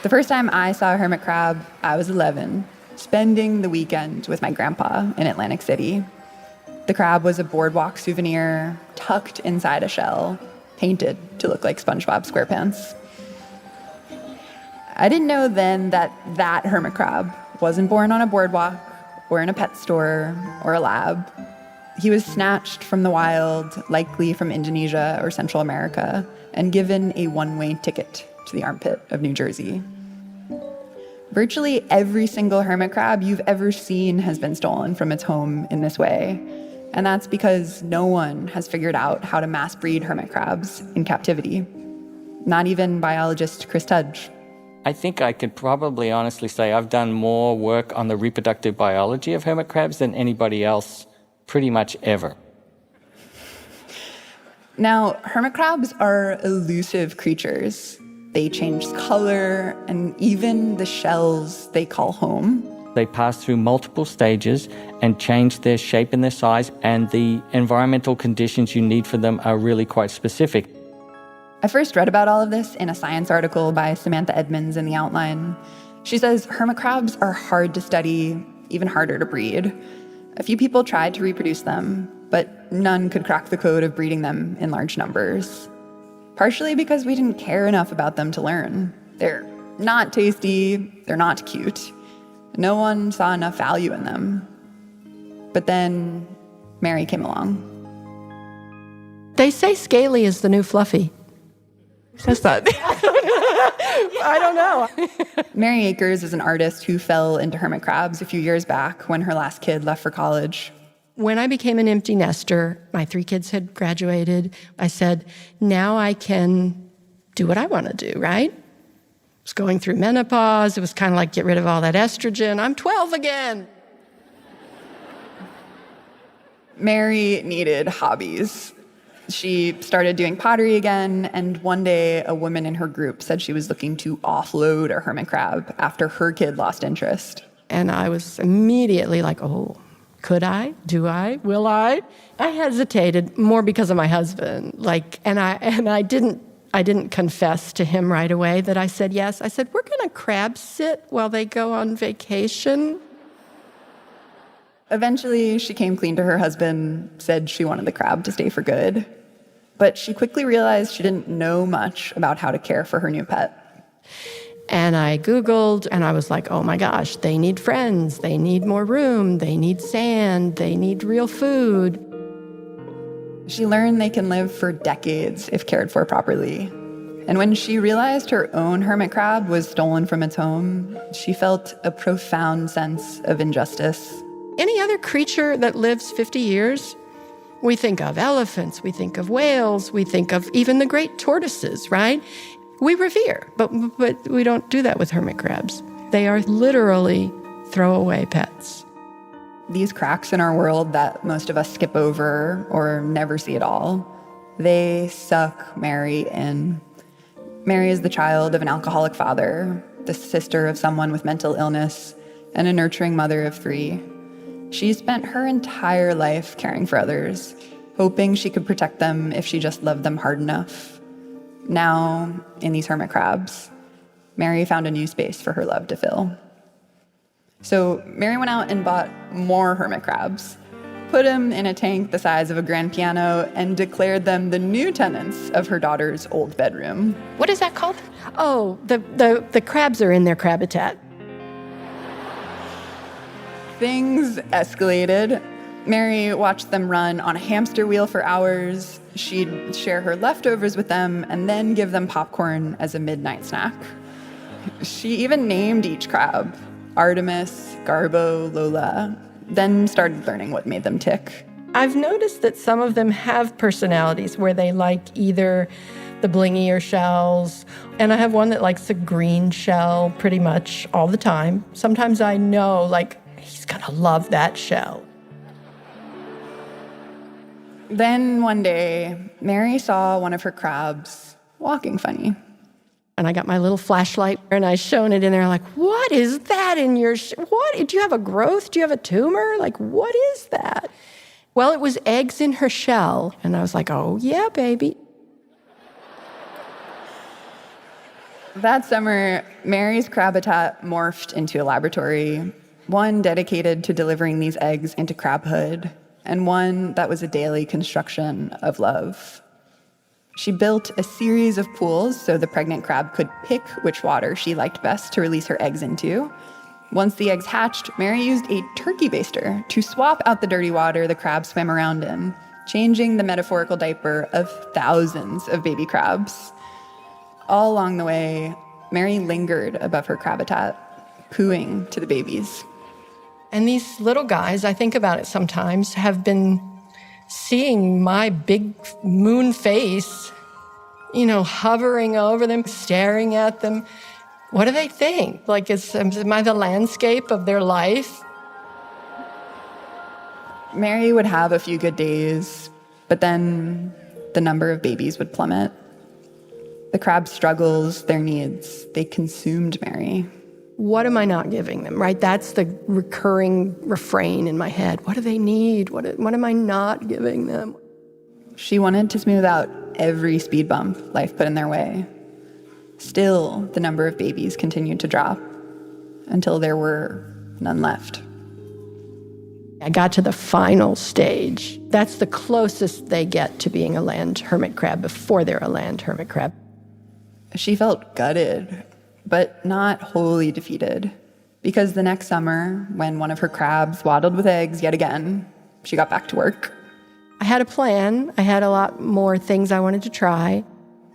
The first time I saw a hermit crab, I was 11, spending the weekend with my grandpa in Atlantic City. The crab was a boardwalk souvenir tucked inside a shell, painted to look like SpongeBob SquarePants. I didn't know then that that hermit crab wasn't born on a boardwalk or in a pet store or a lab. He was snatched from the wild, likely from Indonesia or Central America, and given a one-way ticket to the armpit of New Jersey. Virtually every single hermit crab you've ever seen has been stolen from its home in this way. And that's because no one has figured out how to mass breed hermit crabs in captivity. Not even biologist Chris Tudge. I think I could probably honestly say I've done more work on the reproductive biology of hermit crabs than anybody else pretty much ever. Now, hermit crabs are elusive creatures. They change color and even the shells they call home. They pass through multiple stages and change their shape and their size, and the environmental conditions you need for them are really quite specific. I first read about all of this in a science article by Samantha Edmonds in the Outline. She says hermit crabs are hard to study, even harder to breed. A few people tried to reproduce them, but none could crack the code of breeding them in large numbers. Partially because we didn't care enough about them to learn. They're not tasty, they're not cute. No one saw enough value in them. But then Mary came along. They say scaly is the new fluffy. That's not. I don't know. Mary Akers is an artist who fell into hermit crabs a few years back when her last kid left for college. When I became an empty nester, my 3 kids had graduated, I said, now I can do what I want to do, right? I was going through menopause. It was kind of like, get rid of all that estrogen. I'm 12 again. Mary needed hobbies. She started doing pottery again, and one day a woman in her group said she was looking to offload a hermit crab after her kid lost interest. And I was immediately like, oh, could I? Do I? Will I? I hesitated more because of my husband. And I didn't confess to him right away that I said yes. I said, we're going to crab sit while they go on vacation. Eventually, she came clean to her husband, said she wanted the crab to stay for good. But she quickly realized she didn't know much about how to care for her new pet. And I Googled, and I was like, oh my gosh, they need friends, they need more room, they need sand, they need real food. She learned they can live for decades if cared for properly. And when she realized her own hermit crab was stolen from its home, she felt a profound sense of injustice. Any other creature that lives 50 years, we think of elephants, we think of whales, we think of even the great tortoises, right? We revere, but we don't do that with hermit crabs. They are literally throwaway pets. These cracks in our world that most of us skip over or never see at all, they suck Mary in. Mary is the child of an alcoholic father, the sister of someone with mental illness, and a nurturing mother of 3. She spent her entire life caring for others, hoping she could protect them if she just loved them hard enough. Now, in these hermit crabs, Mary found a new space for her love to fill. So Mary went out and bought more hermit crabs, put them in a tank the size of a grand piano, and declared them the new tenants of her daughter's old bedroom. What is that called? Oh, the crabs are in their crabitat. Things escalated. Mary watched them run on a hamster wheel for hours. She'd share her leftovers with them and then give them popcorn as a midnight snack. She even named each crab, Artemis, Garbo, Lola, then started learning what made them tick. I've noticed that some of them have personalities where they like either the blingier shells, and I have one that likes a green shell pretty much all the time. Sometimes I know, he's gonna love that shell. Then one day, Mary saw one of her crabs walking funny. And I got my little flashlight and I shone it in there like, what is that in your, what? Do you have a growth? Do you have a tumor? What is that? Well, it was eggs in her shell. And I was like, oh yeah, baby. That summer, Mary's crabitat morphed into a laboratory, one dedicated to delivering these eggs into crabhood, and one that was a daily construction of love. She built a series of pools so the pregnant crab could pick which water she liked best to release her eggs into. Once the eggs hatched, Mary used a turkey baster to swap out the dirty water the crabs swam around in, changing the metaphorical diaper of thousands of baby crabs. All along the way, Mary lingered above her crabitat, cooing to the babies. And these little guys, I think about it sometimes, have been seeing my big moon face, hovering over them, staring at them. What do they think? Like, am I the landscape of their life? Mary would have a few good days, but then the number of babies would plummet. The crab's struggles, their needs, they consumed Mary. What am I not giving them, right? That's the recurring refrain in my head. What do they need? What am I not giving them? She wanted to smooth out every speed bump life put in their way. Still, the number of babies continued to drop until there were none left. I got to the final stage. That's the closest they get to being a land hermit crab before they're a land hermit crab. She felt gutted, but not wholly defeated, because the next summer, when one of her crabs waddled with eggs yet again, she got back to work. I had a plan. I had a lot more things I wanted to try.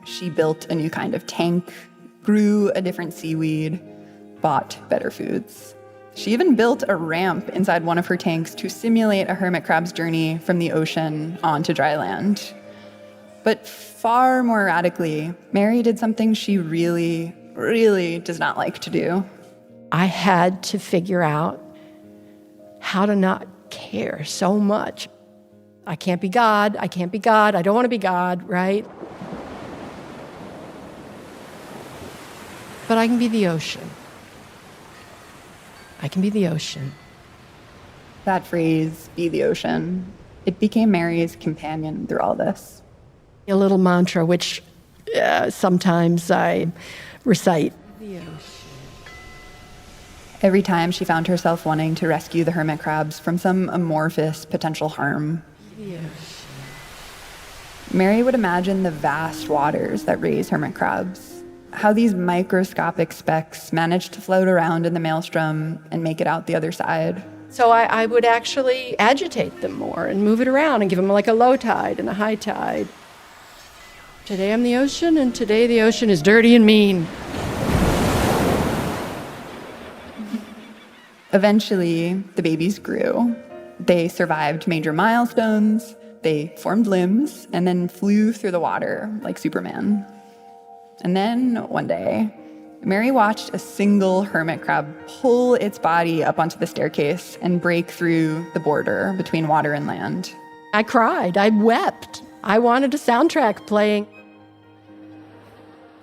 She built a new kind of tank, grew a different seaweed, bought better foods. She even built a ramp inside one of her tanks to simulate a hermit crab's journey from the ocean onto dry land. But far more radically, Mary did something she really, really does not like to do. I had to figure out how to not care so much. I can't be God. I can't be God. I don't want to be God, right? But I can be the ocean. I can be the ocean. That phrase, be the ocean, it became Mary's companion through all this. A little mantra, which sometimes I recite. The ocean. Every time she found herself wanting to rescue the hermit crabs from some amorphous potential harm, The ocean. Mary would imagine the vast waters that raise hermit crabs, how these microscopic specks manage to float around in the maelstrom and make it out the other side. So I would actually agitate them more and move it around and give them like a low tide and a high tide. Today I'm the ocean, and today the ocean is dirty and mean. Eventually, the babies grew. They survived major milestones, they formed limbs, and then flew through the water like Superman. And then, one day, Mary watched a single hermit crab pull its body up onto the staircase and break through the border between water and land. I cried. I wept. I wanted a soundtrack playing.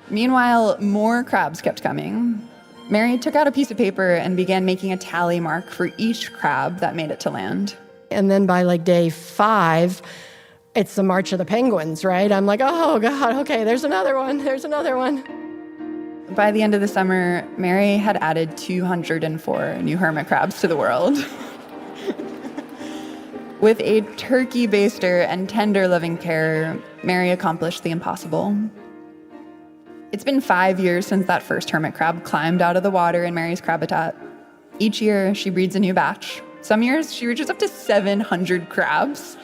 Meanwhile, more crabs kept coming. Mary took out a piece of paper and began making a tally mark for each crab that made it to land. And then by like day 5, it's the March of the Penguins, right? I'm like, oh God, okay, there's another one. There's another one. By the end of the summer, Mary had added 204 new hermit crabs to the world. With a turkey baster and tender loving care, Mary accomplished the impossible. It's been 5 years since that first hermit crab climbed out of the water in Mary's crabitat. Each year, she breeds a new batch. Some years, she reaches up to 700 crabs.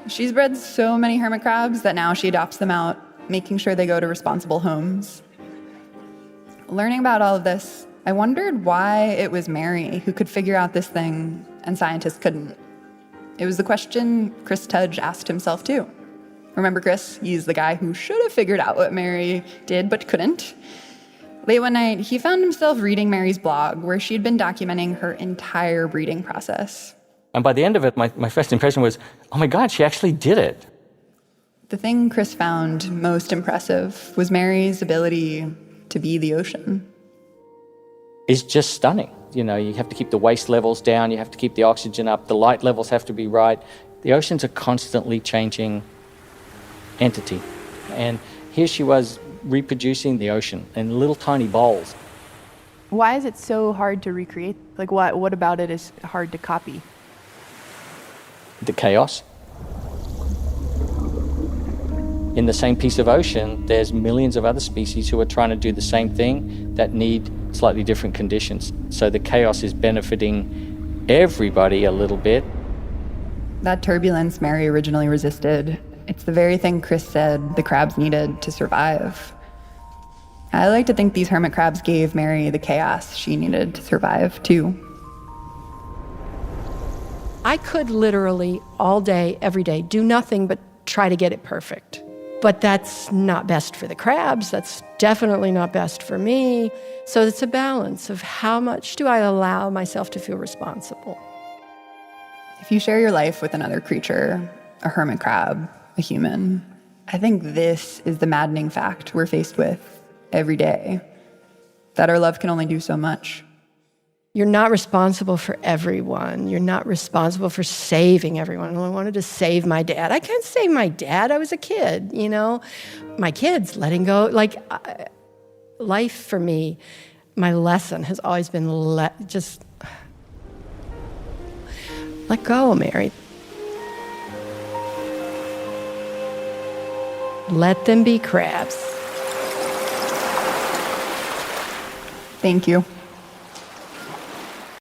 She's bred so many hermit crabs that now she adopts them out, making sure they go to responsible homes. Learning about all of this, I wondered why it was Mary who could figure out this thing and scientists couldn't. It was the question Chris Tudge asked himself too. Remember Chris? He's the guy who should have figured out what Mary did but couldn't. Late one night, he found himself reading Mary's blog where she'd been documenting her entire breeding process. And by the end of it, my first impression was, oh my God, she actually did it. The thing Chris found most impressive was Mary's ability to be the ocean. It's just stunning. You know, you have to keep the waste levels down, you have to keep the oxygen up, the light levels have to be right. The ocean's a constantly changing entity. And here she was reproducing the ocean in little tiny bowls. Why is it so hard to recreate? Like, what about it is hard to copy? The chaos. In the same piece of ocean, there's millions of other species who are trying to do the same thing that need slightly different conditions. So the chaos is benefiting everybody a little bit. That turbulence Mary originally resisted, it's the very thing Chris said the crabs needed to survive. I like to think these hermit crabs gave Mary the chaos she needed to survive, too. I could literally all day, every day, do nothing but try to get it perfect. But that's not best for the crabs. That's definitely not best for me. So it's a balance of how much do I allow myself to feel responsible. If you share your life with another creature, a hermit crab, a human, I think this is the maddening fact we're faced with every day, that our love can only do so much. You're not responsible for everyone. You're not responsible for saving everyone. I wanted to save my dad. I can't save my dad. I was a kid, you know? My kids, letting go. Like, life for me, my lesson has always been just let go, Mary. Let them be crabs. Thank you.